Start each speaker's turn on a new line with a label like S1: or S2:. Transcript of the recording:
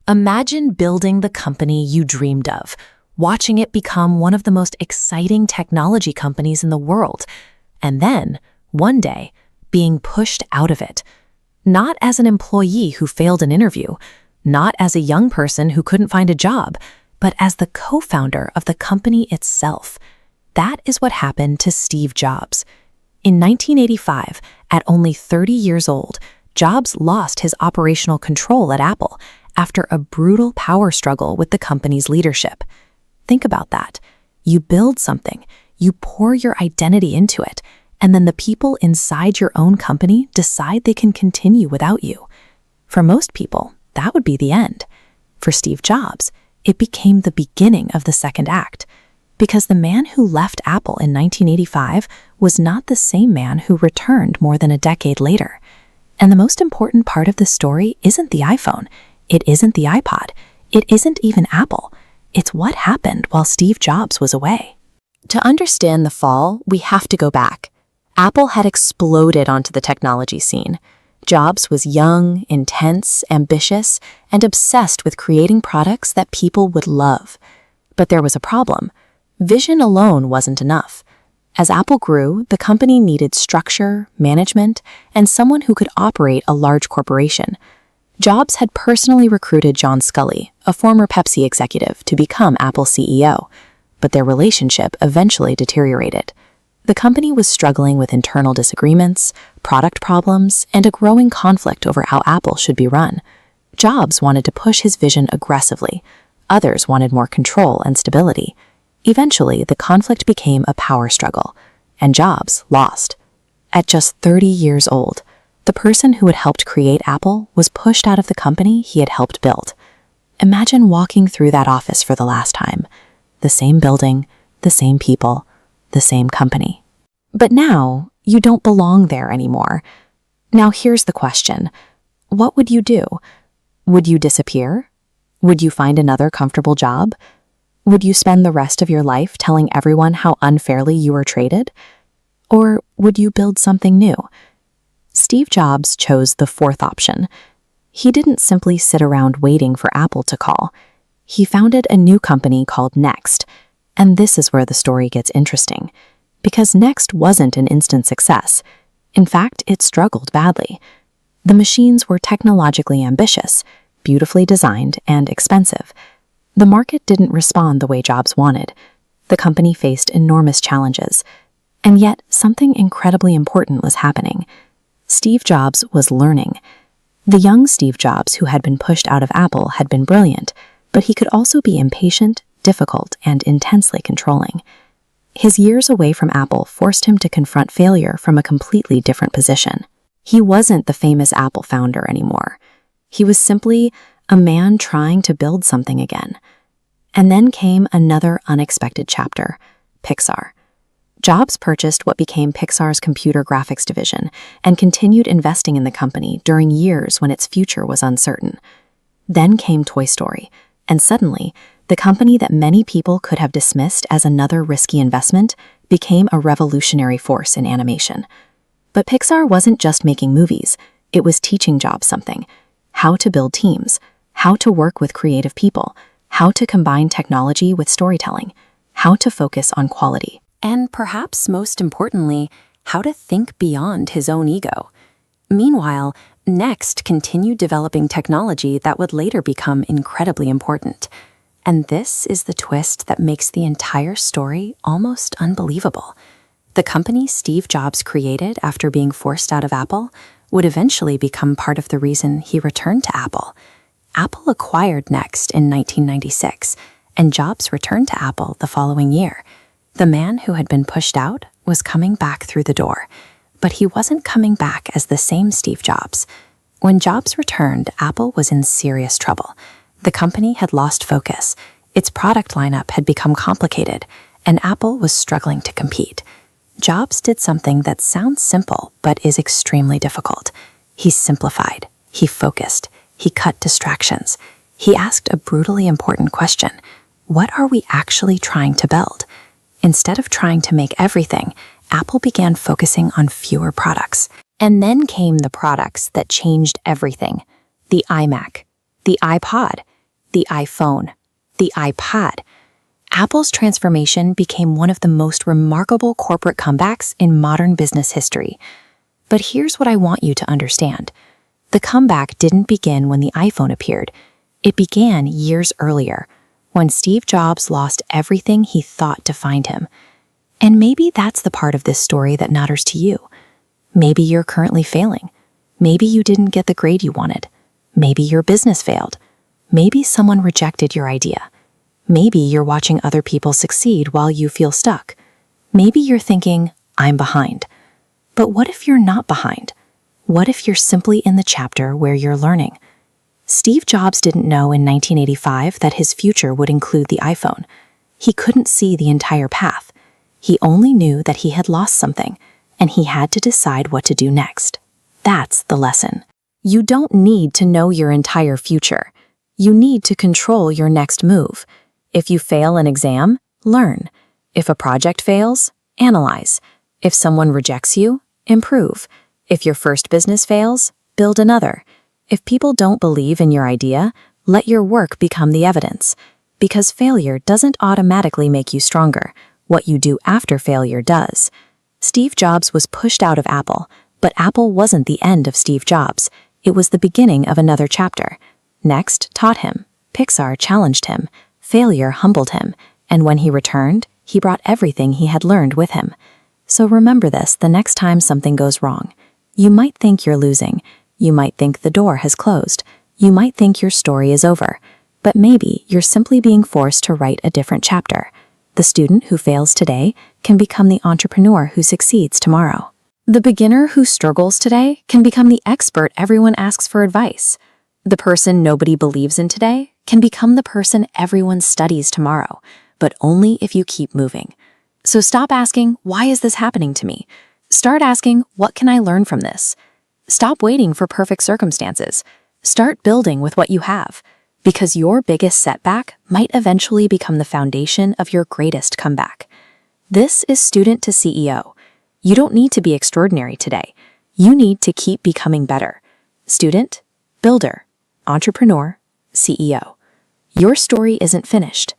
S1: Imagine building the company you dreamed of, watching it become one of the most exciting technology companies in the world, and then, one day, being pushed out of it. Not as an employee who failed an interview, not as a young person who couldn't find a job, but as the co-founder of the company itself. That is what happened to Steve Jobs. In 1985, at only 30 years old, Jobs lost his operational control at Apple after a brutal power struggle with the company's leadership. Think about that. You build something, you pour your identity into it, and then the people inside your own company decide they can continue without you. For most people, that would be the end. For Steve Jobs, it became the beginning of the second act, because the man who left Apple in 1985 was not the same man who returned more than a decade later. And the most important part of the story isn't the iPhone, it isn't the iPod, it isn't even Apple. It's what happened while Steve Jobs was away. To understand the fall, we have to go back. Apple had exploded onto the technology scene. Jobs was young, intense, ambitious, and obsessed with creating products that people would love. But there was a problem. Vision alone wasn't enough. As Apple grew, the company needed structure, management, and someone who could operate a large corporation. Jobs had personally recruited John Sculley, a former Pepsi executive, to become Apple's CEO, but their relationship eventually deteriorated. The company was struggling with internal disagreements, product problems, and a growing conflict over how Apple should be run. Jobs wanted to push his vision aggressively. Others wanted more control and stability. Eventually, the conflict became a power struggle, and Jobs lost. At just 30 years old, the person who had helped create Apple was pushed out of the company he had helped build. Imagine walking through that office for the last time. The same building, the same people, the same company. But now, you don't belong there anymore. Now here's the question. What would you do? Would you disappear? Would you find another comfortable job? Would you spend the rest of your life telling everyone how unfairly you were treated? Or would you build something new? Steve Jobs chose the fourth option. He didn't simply sit around waiting for Apple to call. He founded a new company called NeXT, and this is where the story gets interesting, because NeXT wasn't an instant success. In fact, it struggled badly. The machines were technologically ambitious, beautifully designed, and expensive. The market didn't respond the way Jobs wanted. The company faced enormous challenges. And yet, something incredibly important was happening. Steve Jobs was learning. The young Steve Jobs who had been pushed out of Apple had been brilliant, but he could also be impatient, difficult, and intensely controlling. His years away from Apple forced him to confront failure from a completely different position. He wasn't the famous Apple founder anymore. He was simply a man trying to build something again. And then came another unexpected chapter, Pixar. Jobs purchased what became Pixar's computer graphics division and continued investing in the company during years when its future was uncertain. Then came Toy Story, and suddenly, the company that many people could have dismissed as another risky investment became a revolutionary force in animation. But Pixar wasn't just making movies, it was teaching Jobs something: how to build teams, how to work with creative people, how to combine technology with storytelling, how to focus on quality. And perhaps most importantly, how to think beyond his own ego. Meanwhile, NeXT continued developing technology that would later become incredibly important. And this is the twist that makes the entire story almost unbelievable. The company Steve Jobs created after being forced out of Apple would eventually become part of the reason he returned to Apple. Apple acquired NeXT in 1996, and Jobs returned to Apple the following year. The man who had been pushed out was coming back through the door, but he wasn't coming back as the same Steve Jobs. When Jobs returned, Apple was in serious trouble. The company had lost focus, its product lineup had become complicated, and Apple was struggling to compete. Jobs did something that sounds simple but is extremely difficult. He simplified, he focused, he cut distractions. He asked a brutally important question: what are we actually trying to build? Instead of trying to make everything, Apple began focusing on fewer products. And then came the products that changed everything: the iMac, the iPod, the iPhone, the iPod. Apple's transformation became one of the most remarkable corporate comebacks in modern business history. But here's what I want you to understand. The comeback didn't begin when the iPhone appeared. It began years earlier, when Steve Jobs lost everything he thought defined him. And maybe that's the part of this story that matters to you. Maybe you're currently failing. Maybe you didn't get the grade you wanted. Maybe your business failed. Maybe someone rejected your idea. Maybe you're watching other people succeed while you feel stuck. Maybe you're thinking, I'm behind. But what if you're not behind? What if you're simply in the chapter where you're learning? Steve Jobs didn't know in 1985 that his future would include the iPhone. He couldn't see the entire path. He only knew that he had lost something, and he had to decide what to do next. That's the lesson. You don't need to know your entire future. You need to control your next move. If you fail an exam, learn. If a project fails, analyze. If someone rejects you, improve. If your first business fails, build another. If people don't believe in your idea, let your work become the evidence. Because failure doesn't automatically make you stronger. What you do after failure does. Steve Jobs was pushed out of Apple, but Apple wasn't the end of Steve Jobs. It was the beginning of another chapter. NeXT taught him. Pixar challenged him. Failure humbled him. And when he returned, he brought everything he had learned with him. So remember this the next time something goes wrong. You might think you're losing. You might think the door has closed. You might think your story is over. But maybe you're simply being forced to write a different chapter. The student who fails today can become the entrepreneur who succeeds tomorrow. The beginner who struggles today can become the expert everyone asks for advice. The person nobody believes in today can become the person everyone studies tomorrow, but only if you keep moving. So stop asking, why is this happening to me? Start asking, what can I learn from this? Stop waiting for perfect circumstances. Start building with what you have, because your biggest setback might eventually become the foundation of your greatest comeback. This is Student to CEO. You don't need to be extraordinary today. You need to keep becoming better. Student, builder, entrepreneur, CEO. Your story isn't finished.